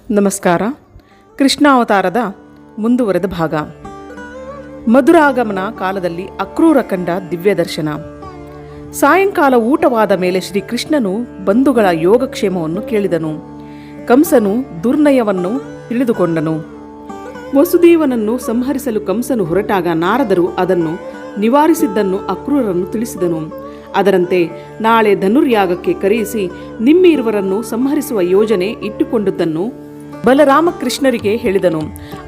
ನಮಸ್ಕಾರ. ಕೃಷ್ಣಾವತಾರದ ಮುಂದುವರೆದ ಭಾಗ. ಮಧುರಾಗಮನ ಕಾಲದಲ್ಲಿ ಅಕ್ರೂರ ಕಂಡ ದಿವ್ಯ ದರ್ಶನ. ಸಾಯಂಕಾಲ ಊಟವಾದ ಮೇಲೆ ಶ್ರೀಕೃಷ್ಣನು ಬಂಧುಗಳ ಯೋಗಕ್ಷೇಮವನ್ನು ಕೇಳಿದನು. ಕಂಸನು ದುರ್ನಯವನ್ನು ತಿಳಿದುಕೊಂಡನು. ವಸುದೇವನನ್ನು ಸಂಹರಿಸಲು ಕಂಸನು ಹೊರಟಾಗ ನಾರದರು ಅದನ್ನು ನಿವಾರಿಸಿದ್ದನ್ನು ಅಕ್ರೂರನ್ನು ತಿಳಿಸಿದನು. ಅದರಂತೆ ನಾಳೆ ಧನುರ್ಯಾಗಕ್ಕೆ ಕರೆಯಿಸಿ ನಿಮ್ಮಿರುವರನ್ನು ಸಂಹರಿಸುವ ಯೋಜನೆ ಇಟ್ಟುಕೊಂಡುದನ್ನು ಬಲರಾಮಕೃಷ್ಣರಿಗೆ ಹೇಳಿದನು.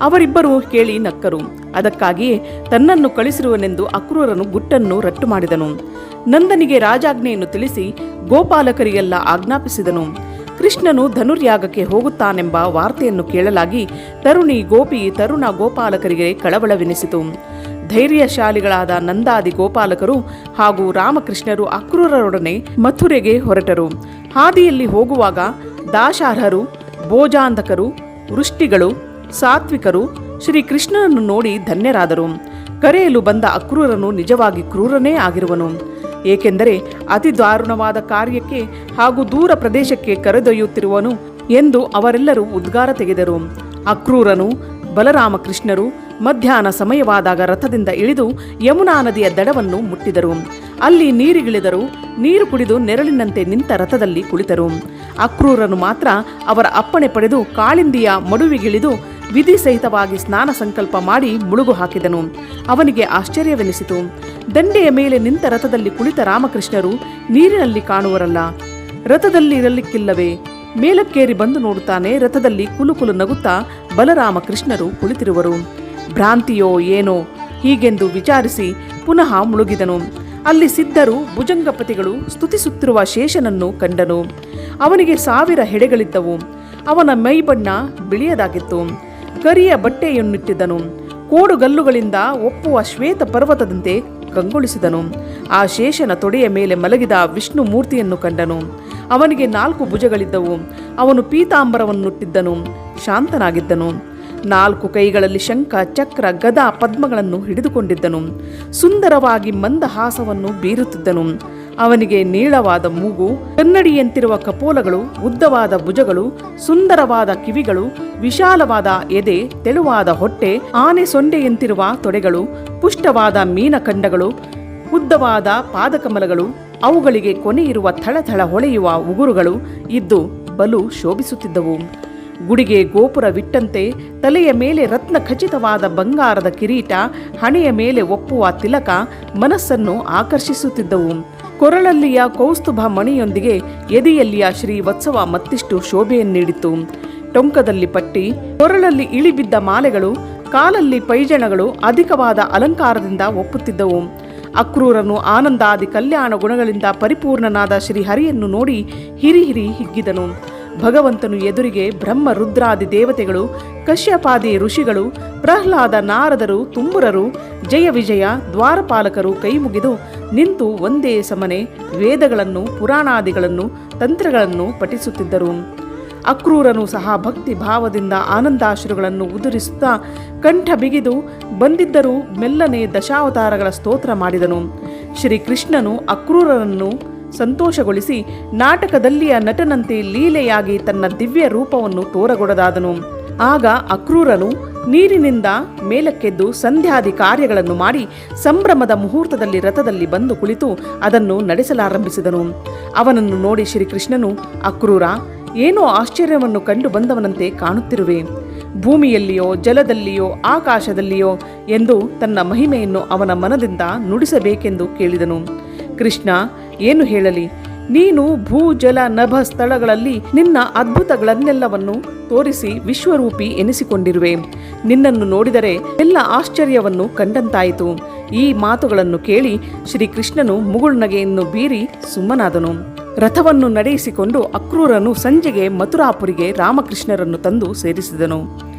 ಅವರಿಬ್ಬರೂ ಕೇಳಿ ನಕ್ಕರು. ಅದಕ್ಕಾಗಿಯೇ ತನ್ನನ್ನು ಕಳಿಸಿರುವನೆಂದು ಅಕ್ರೂರನು ಗುಟ್ಟನ್ನು ರಟ್ಟು ಮಾಡಿದನು. ನಂದನಿಗೆ ರಾಜಾಜ್ಞೆಯನ್ನು ತಿಳಿಸಿ ಗೋಪಾಲಕರಿಗೆಲ್ಲ ಆಜ್ಞಾಪಿಸಿದನು. ಕೃಷ್ಣನು ಧನುರ್ಯಾಗಕ್ಕೆ ಹೋಗುತ್ತಾನೆಂಬ ವಾರ್ತೆಯನ್ನು ಕೇಳಲಾಗಿ ತರುಣಿ ಗೋಪಿ ತರುಣ ಗೋಪಾಲಕರಿಗೆ ಕಳವಳವೆನಿಸಿತು. ಧೈರ್ಯಶಾಲಿಗಳಾದ ನಂದಾದಿ ಗೋಪಾಲಕರು ಹಾಗೂ ರಾಮಕೃಷ್ಣರು ಅಕ್ರೂರರೊಡನೆ ಮಥುರೆಗೆ ಹೊರಟರು. ಹಾದಿಯಲ್ಲಿ ಹೋಗುವಾಗ ದಾಶಾರ್ಹರು, ಭೋಜಾಂಧಕರು, ವೃಷ್ಟಿಗಳು, ಸಾತ್ವಿಕರು ಶ್ರೀಕೃಷ್ಣನನ್ನು ನೋಡಿ ಧನ್ಯರಾದರು. ಕರೆಯಲು ಬಂದ ಅಕ್ರೂರನು ನಿಜವಾಗಿ ಕ್ರೂರನೇ ಆಗಿರುವನು. ಏಕೆಂದರೆ ಅತಿ ದಾರುಣವಾದ ಕಾರ್ಯಕ್ಕೆ ಹಾಗೂ ದೂರ ಪ್ರದೇಶಕ್ಕೆ ಕರೆದೊಯ್ಯುತ್ತಿರುವನು ಎಂದು ಅವರೆಲ್ಲರೂ ಉದ್ಗಾರ ತೆಗೆದರು. ಅಕ್ರೂರನು ಬಲರಾಮಕೃಷ್ಣರು ಮಧ್ಯಾಹ್ನ ಸಮಯವಾದಾಗ ರಥದಿಂದ ಇಳಿದು ಯಮುನಾ ನದಿಯ ದಡವನ್ನು ಮುಟ್ಟಿದರು. ಅಲ್ಲಿ ನೀರಿಗಿಳಿದರು. ನೀರು ಕುಡಿದು ನೆರಳಿನಂತೆ ನಿಂತ ರಥದಲ್ಲಿ ಕುಳಿತರು. ಅಕ್ರೂರನು ಮಾತ್ರ ಅವರ ಅಪ್ಪಣೆ ಪಡೆದು ಕಾಳಿಂದಿಯ ಮಡುವಿಗಿಳಿದು ವಿಧಿ ಸಹಿತವಾಗಿ ಸ್ನಾನ ಸಂಕಲ್ಪ ಮಾಡಿ ಮುಳುಗು ಹಾಕಿದನು. ಅವನಿಗೆ ಆಶ್ಚರ್ಯವೆನಿಸಿತು. ದಂಡೆಯ ಮೇಲೆ ನಿಂತ ರಥದಲ್ಲಿ ಕುಳಿತ ರಾಮಕೃಷ್ಣರು ನೀರಿನಲ್ಲಿ ಕಾಣುವರಲ್ಲ, ರಥದಲ್ಲಿರಲಿಕ್ಕಿಲ್ಲವೇ? ಮೇಲಕ್ಕೇರಿ ಬಂದು ನೋಡುತ್ತಾನೆ, ರಥದಲ್ಲಿ ಕುಲುಕುಲು ನಗುತ್ತಾ ಬಲರಾಮಕೃಷ್ಣರು ಕುಳಿತಿರುವರು. ಭ್ರಾಂತಿಯೋ ಏನೋ ಹೀಗೆಂದು ವಿಚಾರಿಸಿ ಪುನಃ ಮುಳುಗಿದನು. ಅಲ್ಲಿ ಸಿದ್ಧರು ಭುಜಂಗಪತಿಗಳು ಸ್ತುತಿಸುತ್ತಿರುವ ಶೇಷನನ್ನು ಕಂಡನು. ಅವನಿಗೆ 1000 ಹೆಡೆಗಳಿದ್ದವು. ಅವನ ಮೈಬಣ್ಣ ಬಿಳಿಯದಾಗಿತ್ತು. ಕರಿಯ ಬಟ್ಟೆಯನ್ನಿಟ್ಟಿದ್ದನು. ಕೋಡುಗಲ್ಲುಗಳಿಂದ ಒಪ್ಪುವ ಶ್ವೇತ ಪರ್ವತದಂತೆ ಕಂಗೊಳಿಸಿದನು. ಆ ಶೇಷನ ತೊಡೆಯ ಮೇಲೆ ಮಲಗಿದ ವಿಷ್ಣು ಮೂರ್ತಿಯನ್ನು ಕಂಡನು. ಅವನಿಗೆ 4 ಭುಜಗಳಿದ್ದವು. ಅವನು ಪೀತಾಂಬರವನ್ನುಟ್ಟಿದ್ದನು. ಶಾಂತನಾಗಿದ್ದನು. 4 ಕೈಗಳಲ್ಲಿ ಶಂಖ, ಚಕ್ರ, ಗದಾ, ಪದ್ಮಗಳನ್ನು ಹಿಡಿದುಕೊಂಡಿದ್ದನು. ಸುಂದರವಾಗಿ ಮಂದಹಾಸವನ್ನು ಬೀರುತ್ತಿದ್ದನು. ಅವನಿಗೆ ನೀಳವಾದ ಮೂಗು, ಕನ್ನಡಿಯಂತಿರುವ ಕಪೋಲಗಳು, ಉದ್ದವಾದ ಭುಜಗಳು, ಸುಂದರವಾದ ಕಿವಿಗಳು, ವಿಶಾಲವಾದ ಎದೆ, ತೆಳುವಾದ ಹೊಟ್ಟೆ, ಆನೆ ಸೊಂಡೆಯಂತಿರುವ ತೊಡೆಗಳು, ಪುಷ್ಟವಾದ ಮೀನಖಂಡಗಳು, ಉದ್ದವಾದ ಪಾದಕಮಲಗಳು, ಅವುಗಳಿಗೆ ಕೊನೆಯಿರುವ ಥಳಥಳ ಹೊಳೆಯುವ ಉಗುರುಗಳು ಇದ್ದು ಬಲು ಶೋಭಿಸುತ್ತಿದ್ದವು. ಗುಡಿಗೆ ಗೋಪುರವಿಟ್ಟಂತೆ ತಲೆಯ ಮೇಲೆ ರತ್ನ ಖಚಿತವಾದ ಬಂಗಾರದ ಕಿರೀಟ, ಹಣೆಯ ಮೇಲೆ ಒಪ್ಪುವ ತಿಲಕ ಮನಸ್ಸನ್ನು ಆಕರ್ಷಿಸುತ್ತಿದ್ದವು. ಕೊರಳಲ್ಲಿಯ ಕೌಸ್ತುಭ ಮಣಿಯೊಂದಿಗೆ ಎದೆಯಲ್ಲಿಯ ಶ್ರೀವತ್ಸವ ಮತ್ತಿಷ್ಟು ಶೋಭೆಯನ್ನಿಡಿತು. ಟೊಂಕದಲ್ಲಿ ಪಟ್ಟಿ, ಕೊರಳಲ್ಲಿ ಇಳಿಬಿದ್ದ ಮಾಲೆಗಳು, ಕಾಲಲ್ಲಿ ಪೈಜಣಗಳು ಅಧಿಕವಾದ ಅಲಂಕಾರದಿಂದ ಒಪ್ಪುತ್ತಿದ್ದವು. ಅಕ್ರೂರನು ಆನಂದಾದಿ ಕಲ್ಯಾಣ ಗುಣಗಳಿಂದ ಪರಿಪೂರ್ಣನಾದ ಶ್ರೀಹರಿಯನ್ನು ನೋಡಿ ಹಿರಿಹಿರಿ ಹಿಗ್ಗಿದನು. ಭಗವಂತನು ಎದುರಿಗೆ ಬ್ರಹ್ಮ ರುದ್ರಾದಿ ದೇವತೆಗಳು, ಕಶ್ಯಪಾದಿ ಋಷಿಗಳು, ಪ್ರಹ್ಲಾದ, ನಾರದರು, ತುಂಬುರರು, ಜಯ ವಿಜಯ ದ್ವಾರಪಾಲಕರು ಕೈಮುಗಿದು ನಿಂತು ಒಂದೇ ಸಮನೆ ವೇದಗಳನ್ನು, ಪುರಾಣಾದಿಗಳನ್ನು, ತಂತ್ರಗಳನ್ನು ಪಠಿಸುತ್ತಿದ್ದರು. ಅಕ್ರೂರನು ಸಹ ಭಕ್ತಿ ಭಾವದಿಂದ ಆನಂದಾಶ್ರುಗಳನ್ನು ಉದುರಿಸುತ್ತಾ ಕಂಠ ಬಿಗಿದು ಬಂದಿದ್ದರೂ ಮೆಲ್ಲನೆ ದಶಾವತಾರಗಳ ಸ್ತೋತ್ರ ಮಾಡಿದನು. ಶ್ರೀಕೃಷ್ಣನು ಅಕ್ರೂರನನ್ನು ಸಂತೋಷಗೊಳಿಸಿ ನಾಟಕದಲ್ಲಿಯ ನಟನಂತೆ ಲೀಲೆಯಾಗಿ ತನ್ನ ದಿವ್ಯ ರೂಪವನ್ನು ತೋರಗೊಡದಾದನು. ಆಗ ಅಕ್ರೂರನು ನೀರಿನಿಂದ ಮೇಲಕ್ಕೆದ್ದು ಸಂಧ್ಯಾದಿ ಕಾರ್ಯಗಳನ್ನು ಮಾಡಿ ಸಂಭ್ರಮದ ಮುಹೂರ್ತದಲ್ಲಿ ರಥದಲ್ಲಿ ಬಂದು ಕುಳಿತು ಅದನ್ನು ನಡೆಸಲಾರಂಭಿಸಿದನು. ಅವನನ್ನು ನೋಡಿ ಶ್ರೀಕೃಷ್ಣನು, ಅಕ್ರೂರ, ಏನೋ ಆಶ್ಚರ್ಯವನ್ನು ಕಂಡು ಬಂದವನಂತೆ ಕಾಣುತ್ತಿರುವೆ. ಭೂಮಿಯಲ್ಲಿಯೋ ಜಲದಲ್ಲಿಯೋ ಆಕಾಶದಲ್ಲಿಯೋ ಎಂದು ತನ್ನ ಮಹಿಮೆಯನ್ನು ಅವನ ಮನದಿಂದ ನುಡಿಸಬೇಕೆಂದು ಕೇಳಿದನು. ಕೃಷ್ಣ, ಏನು ಹೇಳಲಿ? ನೀನು ಭೂ ಜಲ ನಭ ಸ್ಥಳಗಳಲ್ಲಿ ನಿನ್ನ ಅದ್ಭುತಗಳನ್ನೆಲ್ಲವನ್ನು ತೋರಿಸಿ ವಿಶ್ವರೂಪಿ ಎನಿಸಿಕೊಂಡಿರುವೆ. ನಿನ್ನನ್ನು ನೋಡಿದರೆ ಎಲ್ಲ ಆಶ್ಚರ್ಯವನ್ನು ಕಂಡಂತಾಯಿತು. ಈ ಮಾತುಗಳನ್ನು ಕೇಳಿ ಶ್ರೀಕೃಷ್ಣನು ಮುಗುಳ್ನಗೆಯನ್ನು ಬೀರಿ ಸುಮ್ಮನಾದನು. ರಥವನ್ನು ನಡೆಯಿಸಿಕೊಂಡು ಅಕ್ರೂರನು ಸಂಜೆಗೆ ಮಥುರಾಪುರಿಗೆ ರಾಮಕೃಷ್ಣರನ್ನು ತಂದು ಸೇರಿಸಿದನು.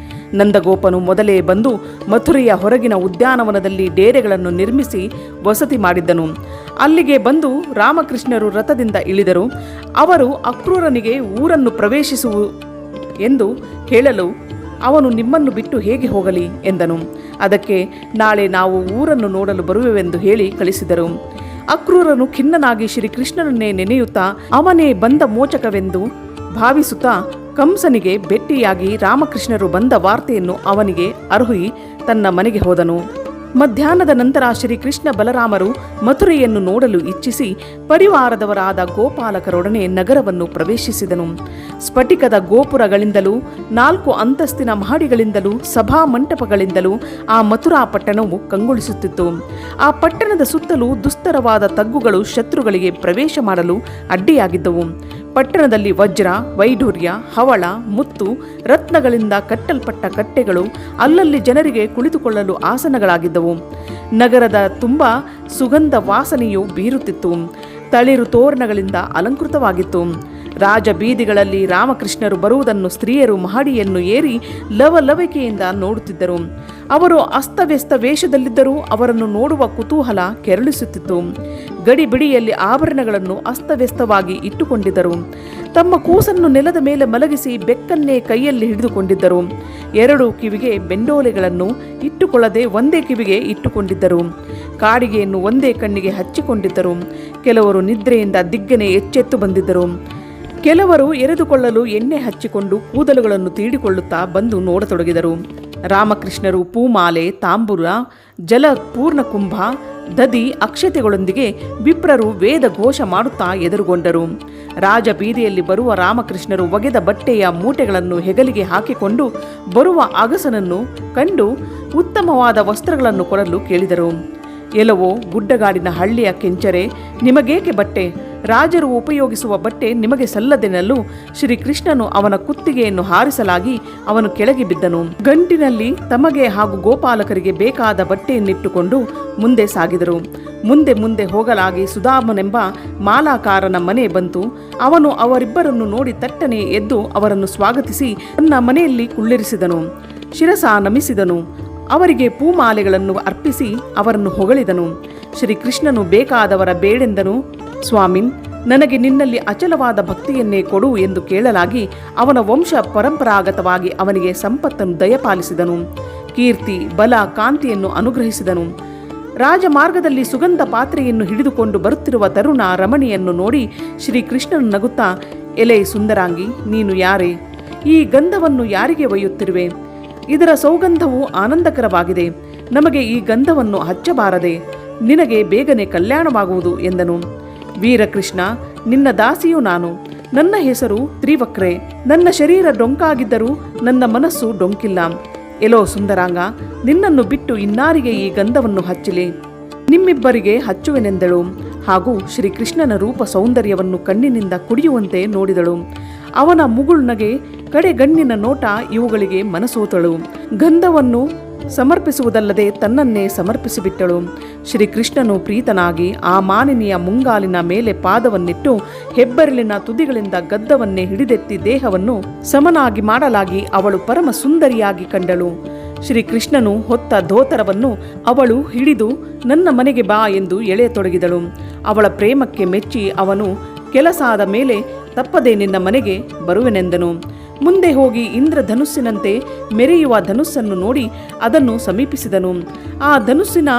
ನಂದಗೋಪನು ಮೊದಲೇ ಬಂದು ಮಥುರೆಯ ಹೊರಗಿನ ಉದ್ಯಾನವನದಲ್ಲಿ ಡೇರೆಗಳನ್ನು ನಿರ್ಮಿಸಿ ವಸತಿ ಮಾಡಿದ್ದನು. ಅಲ್ಲಿಗೆ ಬಂದು ರಾಮಕೃಷ್ಣರು ರಥದಿಂದ ಇಳಿದರು. ಅವರು ಅಕ್ರೂರನಿಗೆ ಊರನ್ನು ಪ್ರವೇಶಿಸುವು ಎಂದು ಹೇಳಲು ಅವನು ನಿಮ್ಮನ್ನು ಬಿಟ್ಟು ಹೇಗೆ ಹೋಗಲಿ ಎಂದನು. ಅದಕ್ಕೆ ನಾಳೆ ನಾವು ಊರನ್ನು ನೋಡಲು ಬರುವೆವೆಂದು ಹೇಳಿ ಕಳಿಸಿದರು. ಅಕ್ರೂರನು ಖಿನ್ನನಾಗಿ ಶ್ರೀಕೃಷ್ಣನನ್ನೇ ನೆನೆಯುತ್ತಾ ಅವನೇ ಬಂದ ಮೋಚಕವೆಂದು ಭಾವಿಸುತ್ತಾ ಕಂಸನಿಗೆ ಭೇಟಿಯಾಗಿ ರಾಮಕೃಷ್ಣರು ಬಂದ ವಾರ್ತೆಯನ್ನು ಅವನಿಗೆ ಅರುಹಿ ತನ್ನ ಮನೆಗೆ ಹೋದನು. ಮಧ್ಯಾಹ್ನದ ನಂತರ ಶ್ರೀಕೃಷ್ಣ ಬಲರಾಮರು ಮಥುರೆಯನ್ನು ನೋಡಲು ಇಚ್ಛಿಸಿ ಪರಿವಾರದವರಾದ ಗೋಪಾಲಕರೊಡನೆ ನಗರವನ್ನು ಪ್ರವೇಶಿಸಿದನು. ಸ್ಫಟಿಕದ ಗೋಪುರಗಳಿಂದಲೂ 4 ಅಂತಸ್ತಿನ ಮಹಡಿಗಳಿಂದಲೂ ಸಭಾ ಮಂಟಪಗಳಿಂದಲೂ ಆ ಮಥುರಾ ಪಟ್ಟಣವು ಕಂಗೊಳಿಸುತ್ತಿತ್ತು. ಆ ಪಟ್ಟಣದ ಸುತ್ತಲೂ ದುಸ್ತರವಾದ ತಗ್ಗುಗಳು ಶತ್ರುಗಳಿಗೆ ಪ್ರವೇಶ ಮಾಡಲು ಅಡ್ಡಿಯಾಗಿದ್ದವು. ಪಟ್ಟಣದಲ್ಲಿ ವಜ್ರ, ವೈಢೂರ್ಯ, ಹವಳ, ಮುತ್ತು, ರತ್ನಗಳಿಂದ ಕಟ್ಟಲ್ಪಟ್ಟ ಕಟ್ಟೆಗಳು, ಅಲ್ಲಲ್ಲಿ ಜನರಿಗೆ ಕುಳಿತುಕೊಳ್ಳಲು ಆಸನಗಳಾಗಿದ್ದವು. ನಗರದ ತುಂಬ ಸುಗಂಧ ವಾಸನೆಯು ಬೀರುತ್ತಿತ್ತು. ತಳಿರು ತೋರಣಗಳಿಂದ ಅಲಂಕೃತವಾಗಿತ್ತು. ರಾಜ ಬೀದಿಗಳಲ್ಲಿ ರಾಮಕೃಷ್ಣರು ಬರುವುದನ್ನು ಸ್ತ್ರೀಯರು ಮಹಡಿಯನ್ನು ಏರಿ ಲವಲವಿಕೆಯಿಂದ ನೋಡುತ್ತಿದ್ದರು. ಅವರು ಅಸ್ತವ್ಯಸ್ತ ವೇಷದಲ್ಲಿದ್ದರೂ ಅವರನ್ನು ನೋಡುವ ಕುತೂಹಲ ಕೆರಳಿಸುತ್ತಿತ್ತು. ಗಡಿಬಿಡಿಯಲ್ಲಿ ಆಭರಣಗಳನ್ನು ಅಸ್ತವ್ಯಸ್ತವಾಗಿ ಇಟ್ಟುಕೊಂಡಿದ್ದರು. ತಮ್ಮ ಕೂಸನ್ನು ನೆಲದ ಮೇಲೆ ಮಲಗಿಸಿ ಬೆಕ್ಕನ್ನೇ ಕೈಯಲ್ಲಿ ಹಿಡಿದುಕೊಂಡಿದ್ದರು. 2 ಕಿವಿಗೆ ಬೆಂಡೋಲೆಗಳನ್ನು ಇಟ್ಟುಕೊಳ್ಳದೆ ಒಂದೇ ಕಿವಿಗೆ ಇಟ್ಟುಕೊಂಡಿದ್ದರು. ಕಾಡಿಗೆಯನ್ನು ಒಂದೇ ಕಣ್ಣಿಗೆ ಹಚ್ಚಿಕೊಂಡಿದ್ದರು. ಕೆಲವರು ನಿದ್ರೆಯಿಂದ ದಿಗ್ಗನೆ ಎಚ್ಚೆತ್ತು ಬಂದಿದ್ದರು. ಕೆಲವರು ಎರೆದುಕೊಳ್ಳಲು ಎಣ್ಣೆ ಹಚ್ಚಿಕೊಂಡು ಕೂದಲುಗಳನ್ನು ತೀಡಿಕೊಳ್ಳುತ್ತಾ ಬಂದು ನೋಡತೊಡಗಿದರು. ರಾಮಕೃಷ್ಣರು ಪೂಮಾಲೆ, ತಾಂಬೂಲ, ಜಲ ಪೂರ್ಣಕುಂಭ, ದದಿ, ಅಕ್ಷತೆಗಳೊಂದಿಗೆ ವಿಪ್ರರು ವೇದ ಘೋಷ ಮಾಡುತ್ತಾ ಎದುರುಗೊಂಡರು. ರಾಜ ಬೀದಿಯಲ್ಲಿ ಬರುವ ರಾಮಕೃಷ್ಣರು ಒಗೆದ ಬಟ್ಟೆಯ ಮೂಟೆಗಳನ್ನು ಹೆಗಲಿಗೆ ಹಾಕಿಕೊಂಡು ಬರುವ ಅಗಸನನ್ನು ಕಂಡು ಉತ್ತಮವಾದ ವಸ್ತ್ರಗಳನ್ನು ಕೊಡಲು ಕೇಳಿದರು. ಎಲ್ಲವೋ ಗುಡ್ಡಗಾಡಿನ ಹಳ್ಳಿಯ ಕೆಂಚರೆ, ನಿಮಗೇಕೆ ಬಟ್ಟೆ? ರಾಜರು ಉಪಯೋಗಿಸುವ ಬಟ್ಟೆ ನಿಮಗೆ ಸಲ್ಲದೆನಲ್ಲೂ. ಶ್ರೀಕೃಷ್ಣನು ಅವನ ಕುತ್ತಿಗೆಯನ್ನು ಹಾರಿಸಲಾಗಿ ಅವನು ಕೆಳಗೆ ಬಿದ್ದನು. ಗಂಟಿನಲ್ಲಿ ತಮಗೆ ಹಾಗೂ ಗೋಪಾಲಕರಿಗೆ ಬೇಕಾದ ಬಟ್ಟೆಯನ್ನಿಟ್ಟುಕೊಂಡು ಮುಂದೆ ಸಾಗಿದರು. ಮುಂದೆ ಮುಂದೆ ಹೋಗಲಾಗಿ ಸುಧಾಮನೆಂಬ ಮಾಲಾಕಾರನ ಮನೆ ಬಂತು. ಅವನು ಅವರಿಬ್ಬರನ್ನು ನೋಡಿ ತಟ್ಟನೆ ಎದ್ದು ಅವರನ್ನು ಸ್ವಾಗತಿಸಿ ತನ್ನ ಮನೆಯಲ್ಲಿ ಕುಳ್ಳಿರಿಸಿದನು. ಶಿರಸ ನಮಿಸಿದನು. ಅವರಿಗೆ ಪೂಮಾಲೆಗಳನ್ನು ಅರ್ಪಿಸಿ ಅವರನ್ನು ಹೊಗಳಿದನು. ಶ್ರೀಕೃಷ್ಣನು ಬೇಕಾದವರ ಬೇಡೆಂದನು. ಸ್ವಾಮಿನ್, ನನಗೆ ನಿನ್ನಲ್ಲಿ ಅಚಲವಾದ ಭಕ್ತಿಯನ್ನೇ ಕೊಡು ಎಂದು ಕೇಳಲಾಗಿ ಅವನ ವಂಶ ಪರಂಪರಾಗತವಾಗಿ ಅವನಿಗೆ ಸಂಪತ್ತನ್ನು ದಯಪಾಲಿಸಿದನು. ಕೀರ್ತಿ, ಬಲ, ಕಾಂತಿಯನ್ನು ಅನುಗ್ರಹಿಸಿದನು. ರಾಜಮಾರ್ಗದಲ್ಲಿ ಸುಗಂಧ ಪಾತ್ರೆಯನ್ನು ಹಿಡಿದುಕೊಂಡು ಬರುತ್ತಿರುವ ತರುಣ ರಮಣಿಯನ್ನು ನೋಡಿ ಶ್ರೀಕೃಷ್ಣನು ನಗುತ್ತಾ, ಎಲೆ ಸುಂದರಾಂಗಿ, ನೀನು ಯಾರೇ? ಈ ಗಂಧವನ್ನು ಯಾರಿಗೆ ಒಯ್ಯುತ್ತಿರುವೆ? ಇದರ ಸೌಗಂಧವು ಆನಂದಕರವಾಗಿದೆ. ನಮಗೆ ಈ ಗಂಧವನ್ನು ಹಚ್ಚಬಾರದೆ? ನಿನಗೆ ಬೇಗನೆ ಕಲ್ಯಾಣವಾಗುವುದು ಎಂದನು. ವೀರಕೃಷ್ಣ, ನಿನ್ನ ದಾಸಿಯೂ ನಾನು. ನನ್ನ ಹೆಸರು ತ್ರಿವಕ್ರೆ. ನನ್ನ ಶರೀರ ಡೊಂಕಾಗಿದ್ದರೂ ನನ್ನ ಮನಸ್ಸು ಡೊಂಕಿಲ್ಲ. ಎಲ್ಲೋ ಸುಂದರಾಂಗ, ನಿನ್ನನ್ನು ಬಿಟ್ಟು ಇನ್ನಾರಿಗೆ ಈ ಗಂಧವನ್ನು ಹಚ್ಚಲಿ? ನಿಮ್ಮಿಬ್ಬರಿಗೆ ಹಚ್ಚುವೆನೆಂದಳು. ಹಾಗೂ ಶ್ರೀಕೃಷ್ಣನ ರೂಪ ಸೌಂದರ್ಯವನ್ನು ಕಣ್ಣಿನಿಂದ ಕುಡಿಯುವಂತೆ ನೋಡಿದಳು. ಅವನ ಮುಗುಳ್ನಗೆ, ಕಡೆಗಣ್ಣಿನ ನೋಟ ಇವುಗಳಿಗೆ ಮನಸೋತಳು. ಗಂಧವನ್ನು ಸಮರ್ಪಿಸುವುದಲ್ಲದೆ ತನ್ನನ್ನೇ ಸಮರ್ಪಿಸಿಬಿಟ್ಟಳು. ಶ್ರೀಕೃಷ್ಣನು ಪ್ರೀತನಾಗಿ ಆ ಮಾನಿನಿಯ ಮುಂಗಾಲಿನ ಮೇಲೆ ಪಾದವನ್ನಿಟ್ಟು ಹೆಬ್ಬೆರಳಿನ ತುದಿಗಳಿಂದ ಗದ್ದವನ್ನೇ ಹಿಡಿದೆತ್ತಿ ದೇಹವನ್ನು ಸಮನಾಗಿ ಮಾಡಲಾಗಿ ಅವಳು ಪರಮ ಸುಂದರಿಯಾಗಿ ಕಂಡಳು. ಶ್ರೀಕೃಷ್ಣನು ಹೊತ್ತ ಧೋತರವನ್ನು ಅವಳು ಹಿಡಿದು ನನ್ನ ಮನೆಗೆ ಬಾ ಎಂದು ಎಳೆಯತೊಡಗಿದಳು. ಅವಳ ಪ್ರೇಮಕ್ಕೆ ಮೆಚ್ಚಿ ಅವನು ಕೆಲಸಾದ ಮೇಲೆ ತಪ್ಪದೆ ನಿನ್ನ ಮನೆಗೆ ಬರುವೆನೆಂದನು. ಮುಂದೆ ಹೋಗಿ ಇಂದ್ರಧನುಸ್ಸಿನಂತೆ ಮೆರೆಯುವ ಧನುಸ್ಸನ್ನು ನೋಡಿ ಅದನ್ನು ಸಮೀಪಿಸಿದನು. ಆ ಧನುಸ್ಸಿನ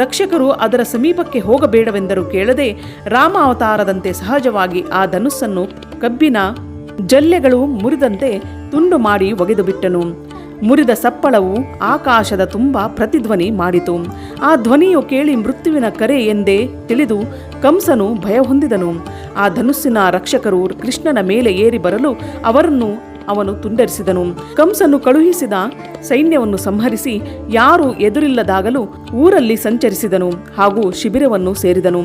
ರಕ್ಷಕರು ಅದರ ಸಮೀಪಕ್ಕೆ ಹೋಗಬೇಡವೆಂದರೂ ಕೇಳದೆ ರಾಮ ಅವತಾರದಂತೆ ಸಹಜವಾಗಿ ಆ ಧನುಸ್ಸನ್ನು ಕಬ್ಬಿನ ಜಲ್ಲೆಗಳು ಮುರಿದಂತೆ ತುಂಡು ಮಾಡಿ ಒಗೆದು ಬಿಟ್ಟನು. ಮುರಿದ ಸಪ್ಪಳವು ಆಕಾಶದ ತುಂಬ ಪ್ರತಿಧ್ವನಿ ಮಾಡಿತು. ಆ ಧ್ವನಿಯು ಕೇಳಿ ಮೃತ್ಯುವಿನ ಕರೆ ಎಂದೇ ತಿಳಿದು ಕಂಸನು ಭಯ ಹೊಂದಿದನು. ಆ ಧನುಸ್ಸಿನ ರಕ್ಷಕರು ಕೃಷ್ಣನ ಮೇಲೆ ಏರಿ ಬರಲು ಅವರನ್ನು ಅವನು ತುಂಡರಿಸಿದನು. ಕಂಸನು ಕಳುಹಿಸಿದ ಸೈನ್ಯವನ್ನು ಸಂಹರಿಸಿ ಯಾರೂ ಎದುರಿಲ್ಲದಾಗಲೂ ಊರಲ್ಲಿ ಸಂಚರಿಸಿದನು ಹಾಗೂ ಶಿಬಿರವನ್ನು ಸೇರಿದನು.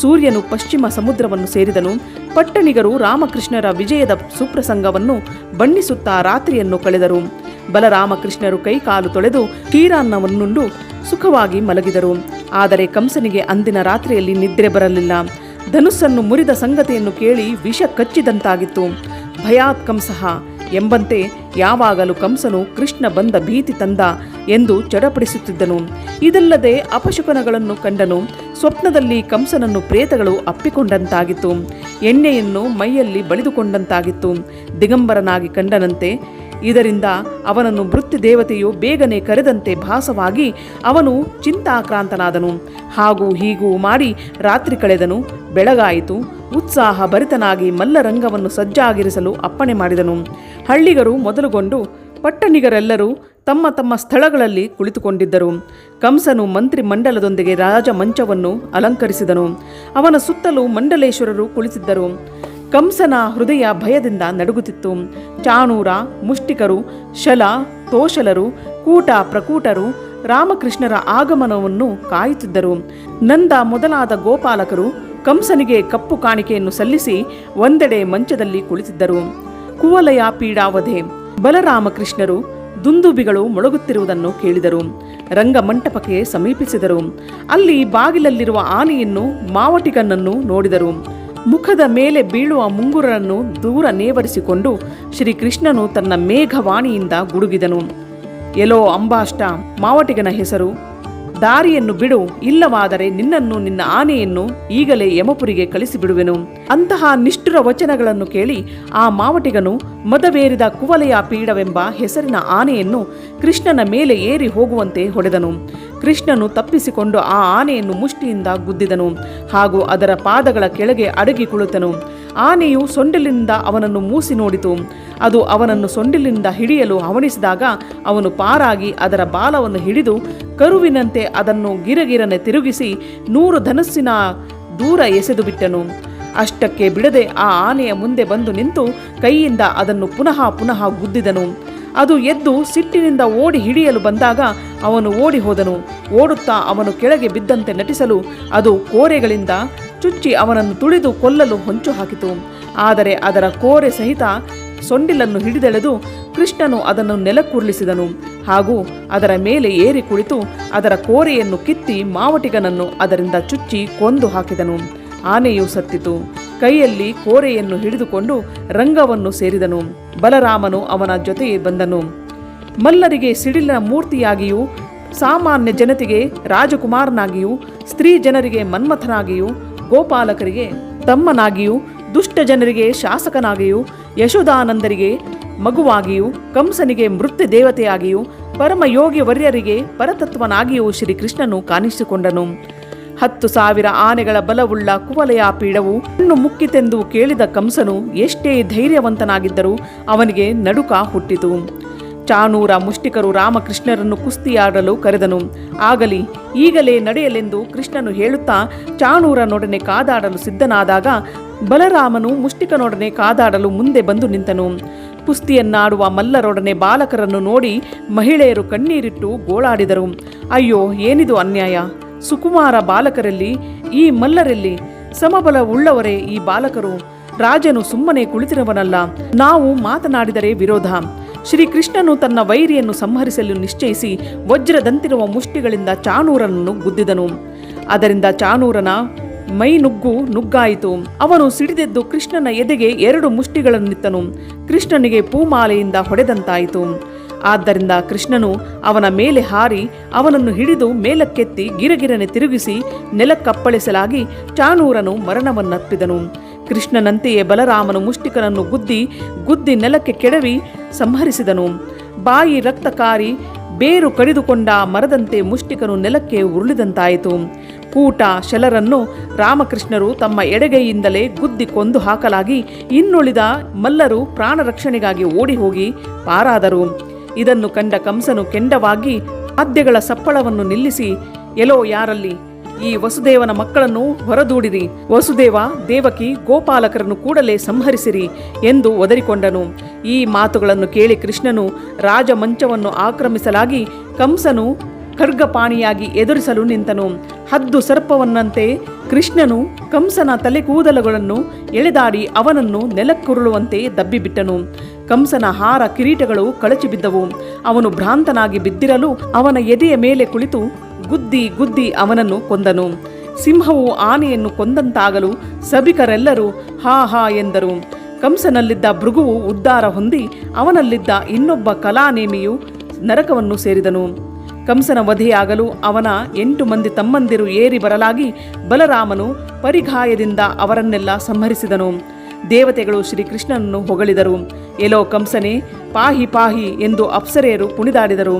ಸೂರ್ಯನು ಪಶ್ಚಿಮ ಸಮುದ್ರವನ್ನು ಸೇರಿದನು. ಪಟ್ಟಣಿಗರು ರಾಮಕೃಷ್ಣರ ವಿಜಯದ ಸುಪ್ರಸಂಗವನ್ನು ಬಣ್ಣಿಸುತ್ತಾ ರಾತ್ರಿಯನ್ನು ಕಳೆದರು. ಬಲರಾಮಕೃಷ್ಣರು ಕೈಕಾಲು ತೊಳೆದು ಕ್ಷೀರಾನ್ನವನ್ನುಂಡು ಸುಖವಾಗಿ ಮಲಗಿದರು. ಆದರೆ ಕಂಸನಿಗೆ ಅಂದಿನ ರಾತ್ರಿಯಲ್ಲಿ ನಿದ್ರೆ ಬರಲಿಲ್ಲ. ಧನುಸ್ಸನ್ನು ಮುರಿದ ಸಂಗತಿಯನ್ನು ಕೇಳಿ ವಿಷ ಕಚ್ಚಿದಂತಾಗಿತ್ತು. ಭಯಾತ್ ಕಂಸಃ ಎಂಬಂತೆ ಯಾವಾಗಲೂ ಕಂಸನು ಕೃಷ್ಣ ಬಂದ ಭೀತಿ ತಂದ ಎಂದು ಚಡಪಡಿಸುತ್ತಿದ್ದನು. ಇದಲ್ಲದೆ ಅಪಶಕುನಗಳನ್ನು ಕಂಡನು. ಸ್ವಪ್ನದಲ್ಲಿ ಕಂಸನನ್ನು ಪ್ರೇತಗಳು ಅಪ್ಪಿಕೊಂಡಂತಾಗಿತ್ತು. ಎಣ್ಣೆಯನ್ನು ಮೈಯಲ್ಲಿ ಬಳಿದುಕೊಂಡಂತಾಗಿತ್ತು. ದಿಗಂಬರನಾಗಿ ಕಂಡನಂತೆ. ಇದರಿಂದ ಅವನನ್ನು ಮೃತ್ಯು ದೇವತೆಯು ಬೇಗನೆ ಕರೆದಂತೆ ಭಾಸವಾಗಿ ಅವನು ಚಿಂತಾಕ್ರಾಂತನಾದನು. ಹಾಗೂ ಹೀಗೂ ಮಾಡಿ ರಾತ್ರಿ ಕಳೆದನು. ಬೆಳಗಾಯಿತು. ಉತ್ಸಾಹ ಭರಿತನಾಗಿ ಮಲ್ಲರಂಗವನ್ನು ಸಜ್ಜಾಗಿರಿಸಲು ಅಪ್ಪಣೆ ಮಾಡಿದನು. ಹಳ್ಳಿಗರು ಮೊದಲುಗೊಂಡು ಪಟ್ಟಣಿಗರೆಲ್ಲರೂ ತಮ್ಮ ತಮ್ಮ ಸ್ಥಳಗಳಲ್ಲಿ ಕುಳಿತುಕೊಂಡಿದ್ದರು. ಕಂಸನು ಮಂತ್ರಿ ಮಂಡಲದೊಂದಿಗೆ ರಾಜ ಮಂಚವನ್ನು ಅಲಂಕರಿಸಿದನು. ಅವನ ಸುತ್ತಲೂ ಮಂಡಲೇಶ್ವರರು ಕುಳಿತಿದ್ದರು. ಕಂಸನ ಹೃದಯ ಭಯದಿಂದ ನಡುಗುತ್ತಿತ್ತು. ಚಾಣೂರ, ಮುಷ್ಟಿಕರು, ಶಲ, ತೋಷಲರು, ಕೂಟ, ಪ್ರಕೂಟರು ರಾಮಕೃಷ್ಣರ ಆಗಮನವನ್ನು ಕಾಯುತ್ತಿದ್ದರು. ನಂದ ಮೊದಲಾದ ಗೋಪಾಲಕರು ಕಂಸನಿಗೆ ಕಪ್ಪು ಕಾಣಿಕೆಯನ್ನು ಸಲ್ಲಿಸಿ ಒಂದೆಡೆ ಮಂಚದಲ್ಲಿ ಕುಳಿತಿದ್ದರು. ಕುವಲಯ ಪೀಡಾವಧೆ. ಬಲರಾಮಕೃಷ್ಣರು ದುಂದುಬಿಗಳು ಮೊಳಗುತ್ತಿರುವುದನ್ನು ಕೇಳಿದರು. ರಂಗಮಂಟಪಕ್ಕೆ ಸಮೀಪಿಸಿದರು. ಅಲ್ಲಿ ಬಾಗಿಲಲ್ಲಿರುವ ಆನೆಯನ್ನು ಮಾವಟಿಗನನ್ನು ನೋಡಿದರು. ಮುಖದ ಮೇಲೆ ಬೀಳುವ ಮುಂಗುರನ್ನು ದೂರ ನೇವರಿಸಿಕೊಂಡು ಶ್ರೀಕೃಷ್ಣನು ತನ್ನ ಮೇಘವಾಣಿಯಿಂದ ಗುಡುಗಿದನು. ಎಲೋ ಅಂಬಾಷ್ಟ, ಮಾವಟಿಗನ ಹೆಸರು, ದಾರಿಯನ್ನು ಬಿಡು, ಇಲ್ಲವಾದರೆ ನಿನ್ನನ್ನು ನಿನ್ನ ಆನೆಯನ್ನು ಈಗಲೇ ಯಮಪುರಿಗೆ ಕಳಿಸಿಬಿಡುವೆನು. ಅಂತಹ ನಿಷ್ಠುರ ವಚನಗಳನ್ನು ಕೇಳಿ ಆ ಮಾವಟಿಗನು ಮದವೇರಿದ ಕುವಲಯ ಪೀಡವೆಂಬ ಹೆಸರಿನ ಆನೆಯನ್ನು ಕೃಷ್ಣನ ಮೇಲೆ ಏರಿ ಹೋಗುವಂತೆ ಹೊಡೆದನು. ಕೃಷ್ಣನು ತಪ್ಪಿಸಿಕೊಂಡು ಆ ಆನೆಯನ್ನು ಮುಷ್ಟಿಯಿಂದ ಗುದ್ದಿದನು ಹಾಗೂ ಅದರ ಪಾದಗಳ ಕೆಳಗೆ ಅಡಗಿ ಕುಳಿತನು. ಆನೆಯು ಸೊಂಡಿಲಿನಿಂದ ಅವನನ್ನು ಮೂಸಿ ನೋಡಿತು. ಅದು ಅವನನ್ನು ಸೊಂಡಿಲಿನಿಂದ ಹಿಡಿಯಲು ಹವಣಿಸಿದಾಗ ಅವನು ಪಾರಾಗಿ ಅದರ ಬಾಲವನ್ನು ಹಿಡಿದು ಕರುವಿನಂತೆ ಅದನ್ನು ಗಿರಗಿರನೆ ತಿರುಗಿಸಿ 100 ಧನಸ್ಸಿನ ದೂರ ಎಸೆದು ಬಿಟ್ಟನು. ಅಷ್ಟಕ್ಕೆ ಬಿಡದೆ ಆ ಆನೆಯ ಮುಂದೆ ಬಂದು ನಿಂತು ಕೈಯಿಂದ ಅದನ್ನು ಪುನಃ ಪುನಃ ಗುದ್ದಿದನು. ಅದು ಎದ್ದು ಸಿಟ್ಟಿನಿಂದ ಓಡಿ ಹಿಡಿಯಲು ಬಂದಾಗ ಅವನು ಓಡಿ ಹೋದನು. ಓಡುತ್ತಾ ಅವನು ಕೆಳಗೆ ಬಿದ್ದಂತೆ ನಟಿಸಲು ಅದು ಕೋರೆಗಳಿಂದ ಚುಚ್ಚಿ ಅವನನ್ನು ತುಳಿದು ಕೊಲ್ಲಲು ಹೊಂಚು ಹಾಕಿತು. ಆದರೆ ಅದರ ಕೋರೆ ಸಹಿತ ಸೊಂಡಿಲನ್ನು ಹಿಡಿದೆಳೆದು ಕೃಷ್ಣನು ಅದನ್ನು ನೆಲಕ್ಕುರುಳಿಸಿದನು ಹಾಗೂ ಅದರ ಮೇಲೆ ಏರಿ ಕುಳಿತು ಅದರ ಕೋರೆಯನ್ನು ಕಿತ್ತಿ ಮಾವಟಿಗನನ್ನು ಅದರಿಂದ ಚುಚ್ಚಿ ಕೊಂದು ಹಾಕಿದನು. ಆನೆಯು ಸತ್ತಿತು. ಕೈಯಲ್ಲಿ ಕೋರೆಯನ್ನು ಹಿಡಿದುಕೊಂಡು ರಂಗವನ್ನು ಸೇರಿದನು. ಬಲರಾಮನು ಅವನ ಜೊತೆಗೆ ಬಂದನು. ಮಲ್ಲರಿಗೆ ಸಿಡಿಲಿನ ಮೂರ್ತಿಯಾಗಿಯೂ, ಸಾಮಾನ್ಯ ಜನತೆಗೆ ರಾಜಕುಮಾರನಾಗಿಯೂ, ಸ್ತ್ರೀ ಜನರಿಗೆ ಮನ್ಮಥನಾಗಿಯೂ, ಗೋಪಾಲಕರಿಗೆ ತಮ್ಮನಾಗಿಯೂ, ದುಷ್ಟ ಜನರಿಗೆ ಶಾಸಕನಾಗಿಯೂ, ಯಶೋದಾನಂದರಿಗೆ ಮಗುವಾಗಿಯೂ, ಕಂಸನಿಗೆ ಮೃತ್ಯು ದೇವತೆಯಾಗಿಯೂ, ಪರಮಯೋಗಿ ವರ್ಯರಿಗೆ ಪರತತ್ವನಾಗಿಯೂ ಶ್ರೀಕೃಷ್ಣನು ಕಾಣಿಸಿಕೊಂಡನು. 10,000 ಆನೆಗಳ ಬಲವುಳ್ಳ ಕುವಲಯ ಪೀಡವು ಕಣ್ಣು ಮುಕ್ಕಿತೆಂದು ಕೇಳಿದ ಕಂಸನು ಎಷ್ಟೇ ಧೈರ್ಯವಂತನಾಗಿದ್ದರೂ ಅವನಿಗೆ ನಡುಕ ಹುಟ್ಟಿತು. ಚಾಣೂರ ಮುಷ್ಟಿಕರು ರಾಮಕೃಷ್ಣರನ್ನು ಕುಸ್ತಿಯಾಡಲು ಕರೆದನು. ಆಗಲಿ, ಈಗಲೇ ನಡೆಯಲೆಂದು ಕೃಷ್ಣನು ಹೇಳುತ್ತಾ ಚಾಣೂರನೊಡನೆ ಕಾದಾಡಲು ಸಿದ್ಧನಾದಾಗ ಬಲರಾಮನು ಮುಷ್ಟಿಕನೊಡನೆ ಕಾದಾಡಲು ಮುಂದೆ ಬಂದು ನಿಂತನು. ಕುಸ್ತಿಯನ್ನಾಡುವ ಮಲ್ಲರೊಡನೆ ಬಾಲಕರನ್ನು ನೋಡಿ ಮಹಿಳೆಯರು ಕಣ್ಣೀರಿಟ್ಟು ಗೋಳಾಡಿದರು. ಅಯ್ಯೋ, ಏನಿದು ಅನ್ಯಾಯ! ಸುಕುಮಾರ ಬಾಲಕರಲ್ಲಿ ಈ ಮಲ್ಲರಲ್ಲಿ ಸಮಬಲ ಉಳ್ಳವರೇ ಈ ಬಾಲಕರು. ರಾಜನು ಸುಮ್ಮನೆ ಕುಳಿತಿರುವನಲ್ಲ. ನಾವು ಮಾತನಾಡಿದರೆ ವಿರೋಧ. ಶ್ರೀಕೃಷ್ಣನು ತನ್ನ ವೈರಿಯನ್ನು ಸಂಹರಿಸಲು ನಿಶ್ಚಯಿಸಿ ವಜ್ರದಂತಿರುವ ಮುಷ್ಟಿಗಳಿಂದ ಚಾಣೂರನನ್ನು ಗುದ್ದಿದನು. ಅದರಿಂದ ಚಾಣೂರನ ಮೈ ನುಗ್ಗಾಯಿತು. ಅವನು ಸಿಡಿದೆದ್ದು ಕೃಷ್ಣನ ಎದೆಗೆ 2 ಮುಷ್ಟಿಗಳನ್ನಿತ್ತನು. ಕೃಷ್ಣನಿಗೆ ಪೂಮಾಲೆಯಿಂದ ಹೊಡೆದಂತಾಯಿತು. ಆದ್ದರಿಂದ ಕೃಷ್ಣನು ಅವನ ಮೇಲೆ ಹಾರಿ ಅವನನ್ನು ಹಿಡಿದು ಮೇಲಕ್ಕೆತ್ತಿ ಗಿರಗಿರನೆ ತಿರುಗಿಸಿ ನೆಲಕ್ಕಪ್ಪಳಿಸಲಾಗಿ ಚಾಣೂರನು ಮರಣವನ್ನಪ್ಪಿದನು. ಕೃಷ್ಣನಂತೆಯೇ ಬಲರಾಮನು ಮುಷ್ಟಿಕನನ್ನು ಗುದ್ದಿ ನೆಲಕ್ಕೆ ಕೆಡವಿ ಸಂಹರಿಸಿದನು. ಬಾಯಿ ರಕ್ತಕಾರಿ ಬೇರು ಕಡಿದುಕೊಂಡ ಮರದಂತೆ ಮುಷ್ಟಿಕನು ನೆಲಕ್ಕೆ ಉರುಳಿದಂತಾಯಿತು. ಕೂಟ, ಶಲರನ್ನು ರಾಮಕೃಷ್ಣರು ತಮ್ಮ ಎಡಗೈಯಿಂದಲೇ ಗುದ್ದಿ ಕೊಂದು ಹಾಕಲಾಗಿ ಇನ್ನುಳಿದ ಮಲ್ಲರು ಪ್ರಾಣ ರಕ್ಷಣೆಗಾಗಿ ಓಡಿ ಹೋಗಿ ಪಾರಾದರು. ಇದನ್ನು ಕಂಡ ಕಂಸನು ಕೆಂಡವಾಗಿ ವಾದ್ಯಗಳ ಸಪ್ಪಳವನ್ನು ನಿಲ್ಲಿಸಿ, ಎಲೋ ಯಾರಲ್ಲಿ, ಈ ವಸುದೇವನ ಮಕ್ಕಳನ್ನು ಹೊರದೂಡಿರಿ. ವಸುದೇವ, ದೇವಕಿ, ಗೋಪಾಲಕರನ್ನು ಕೂಡಲೇ ಸಂಹರಿಸಿರಿ ಎಂದು ಒದರಿಕೊಂಡನು. ಈ ಮಾತುಗಳನ್ನು ಕೇಳಿ ಕೃಷ್ಣನು ರಾಜಮಂಚವನ್ನು ಆಕ್ರಮಿಸಲಾಗಿ ಕಂಸನು ಖಡ್ಗಪಾಣಿಯಾಗಿ ಎದುರಿಸಲು ನಿಂತನು. ಹದ್ದು ಸರ್ಪವನ್ನಂತೆ ಕೃಷ್ಣನು ಕಂಸನ ತಲೆಕೂದಲುಗಳನ್ನು ಎಳೆದಾಡಿ ಅವನನ್ನು ನೆಲಕ್ಕುರುಳುವಂತೆ ದಬ್ಬಿಬಿಟ್ಟನು. ಕಂಸನ ಹಾರ ಕಿರೀಟಗಳು ಕಳಚಿಬಿದ್ದವು. ಅವನು ಭ್ರಾಂತನಾಗಿ ಬಿದ್ದಿರಲು ಅವನ ಎದೆಯ ಮೇಲೆ ಕುಳಿತು ಗುದ್ದಿ ಅವನನ್ನು ಕೊಂದನು. ಸಿಂಹವು ಆನೆಯನ್ನು ಕೊಂದಂತಾಗಲು ಸಭಿಕರೆಲ್ಲರೂ ಹಾ ಹಾ ಎಂದರು. ಕಂಸನಲ್ಲಿದ್ದ ಭೃಗುವು ಉದ್ಧಾರ ಹೊಂದಿ ಅವನಲ್ಲಿದ್ದ ಇನ್ನೊಬ್ಬ ಕಲಾನೇಮಿಯು ನರಕವನ್ನು ಸೇರಿದನು. ಕಂಸನ ವಧೆಯಾಗಲು ಅವನ 8 ಮಂದಿ ತಮ್ಮಂದಿರು ಏರಿ ಬರಲಾಗಿ ಬಲರಾಮನು ಪರಿಘಾಯದಿಂದ ಅವರನ್ನೆಲ್ಲ ಸಂಹರಿಸಿದನು. ದೇವತೆಗಳು ಶ್ರೀಕೃಷ್ಣನನ್ನು ಹೊಗಳಿದರು. ಎಲೋ ಕಂಸನೆ, ಪಾಹಿ ಪಾಹಿ ಎಂದು ಅಪ್ಸರೆಯರು ಕುಣಿದಾಡಿದರು.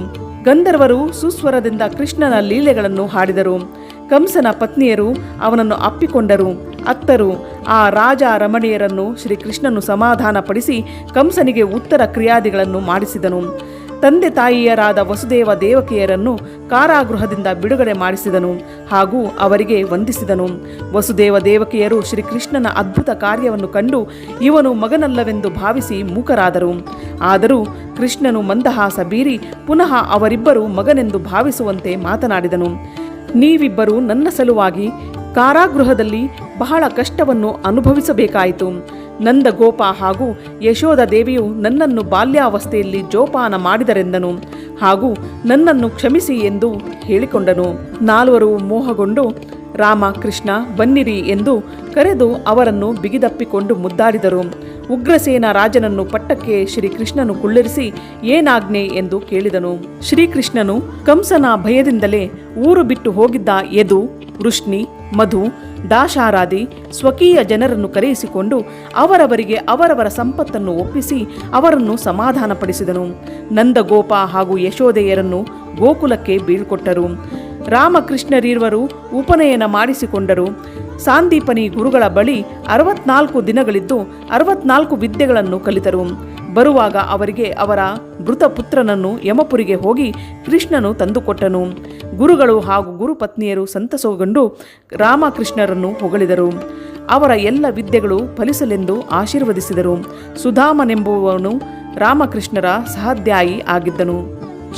ಗಂಧರ್ವರು ಸುಸ್ವರದಿಂದ ಕೃಷ್ಣನ ಲೀಲೆಗಳನ್ನು ಹಾಡಿದರು. ಕಂಸನ ಪತ್ನಿಯರು ಅವನನ್ನು ಅಪ್ಪಿಕೊಂಡರು. ಅತ್ತರು ಆ ರಾಜ ರಮಣೀಯರನ್ನು ಶ್ರೀಕೃಷ್ಣನು ಸಮಾಧಾನಪಡಿಸಿ ಕಂಸನಿಗೆ ಉತ್ತರ ಕ್ರಿಯಾದಿಗಳನ್ನು ಮಾಡಿಸಿದನು. ತಂದೆ ತಾಯಿಯರಾದ ವಸುದೇವ ದೇವಕಿಯರನ್ನು ಕಾರಾಗೃಹದಿಂದ ಬಿಡುಗಡೆ ಮಾಡಿಸಿದನು ಹಾಗೂ ಅವರಿಗೆ ವಂದಿಸಿದನು. ವಸುದೇವ ದೇವಕಿಯರು ಶ್ರೀಕೃಷ್ಣನ ಅದ್ಭುತ ಕಾರ್ಯವನ್ನು ಕಂಡು ಇವನು ಮಗನಲ್ಲವೆಂದು ಭಾವಿಸಿ ಮೂಕರಾದರು. ಆದರೂ ಕೃಷ್ಣನು ಮಂದಹಾಸ ಬೀರಿ ಪುನಃ ಅವರಿಬ್ಬರು ಮಗನೆಂದು ಭಾವಿಸುವಂತೆ ಮಾತನಾಡಿದನು. ನೀವಿಬ್ಬರು ನನ್ನ ಸಲುವಾಗಿ ಕಾರಾಗೃಹದಲ್ಲಿ ಬಹಳ ಕಷ್ಟವನ್ನು ಅನುಭವಿಸಬೇಕಾಯಿತು. ನಂದಗೋಪ ಹಾಗೂ ಯಶೋಧ ದೇವಿಯು ನನ್ನನ್ನು ಬಾಲ್ಯಾವಸ್ಥೆಯಲ್ಲಿ ಜೋಪಾನ ಮಾಡಿದರೆಂದನು ಹಾಗೂ ನನ್ನನ್ನು ಕ್ಷಮಿಸಿ ಎಂದು ಹೇಳಿಕೊಂಡನು. ನಾಲ್ವರು ಮೋಹಗೊಂಡು ರಾಮ ಕೃಷ್ಣ ಬನ್ನಿರಿ ಎಂದು ಕರೆದು ಅವರನ್ನು ಬಿಗಿದಪ್ಪಿಕೊಂಡು ಮುದ್ದಾಡಿದರು. ಉಗ್ರಸೇನ ರಾಜನನ್ನು ಪಟ್ಟಕ್ಕೆ ಶ್ರೀಕೃಷ್ಣನು ಕುಳ್ಳಿರಿಸಿ ಏನಾಜ್ಞೆ ಎಂದು ಕೇಳಿದನು. ಶ್ರೀಕೃಷ್ಣನು ಕಂಸನ ಭಯದಿಂದಲೇ ಊರು ಬಿಟ್ಟು ಹೋಗಿದ್ದ ಯದು, ವೃಷ್ಣಿ, ಮಧು, ದಾಶಾರಾದಿ ಸ್ವಕೀಯ ಜನರನ್ನು ಕರೆಯಿಸಿಕೊಂಡು ಅವರವರಿಗೆ ಅವರವರ ಸಂಪತ್ತನ್ನು ಒಪ್ಪಿಸಿ ಅವರನ್ನು ಸಮಾಧಾನಪಡಿಸಿದನು. ನಂದಗೋಪ ಹಾಗೂ ಯಶೋದೆಯರನ್ನು ಗೋಕುಲಕ್ಕೆ ಬೀಳ್ಕೊಟ್ಟರು. ರಾಮಕೃಷ್ಣರಿರುವರು ಉಪನಯನ ಮಾಡಿಸಿಕೊಂಡರು. ಸಾಂದೀಪನಿ ಗುರುಗಳ ಬಳಿ 64 ದಿನಗಳಿದ್ದು 64 ವಿದ್ಯೆಗಳನ್ನು ಕಲಿತರು. ಬರುವಾಗ ಅವರಿಗೆ ಅವರ ಮೃತಪುತ್ರನನ್ನು ಯಮಪುರಿಗೆ ಹೋಗಿ ಕೃಷ್ಣನು ತಂದುಕೊಟ್ಟನು. ಗುರುಗಳು ಹಾಗೂ ಗುರುಪತ್ನಿಯರು ಸಂತಸಗೊಂಡು ರಾಮಕೃಷ್ಣರನ್ನು ಹೊಗಳಿದರು. ಅವರ ಎಲ್ಲ ವಿದ್ಯೆಗಳು ಫಲಿಸಲೆಂದು ಆಶೀರ್ವದಿಸಿದರು. ಸುಧಾಮನೆಂಬುವವನು ರಾಮಕೃಷ್ಣರ ಸಹಾಧ್ಯಾಯಿ ಆಗಿದ್ದನು.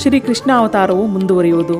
ಶ್ರೀಕೃಷ್ಣಾವತಾರವು ಮುಂದುವರಿಯುವುದು.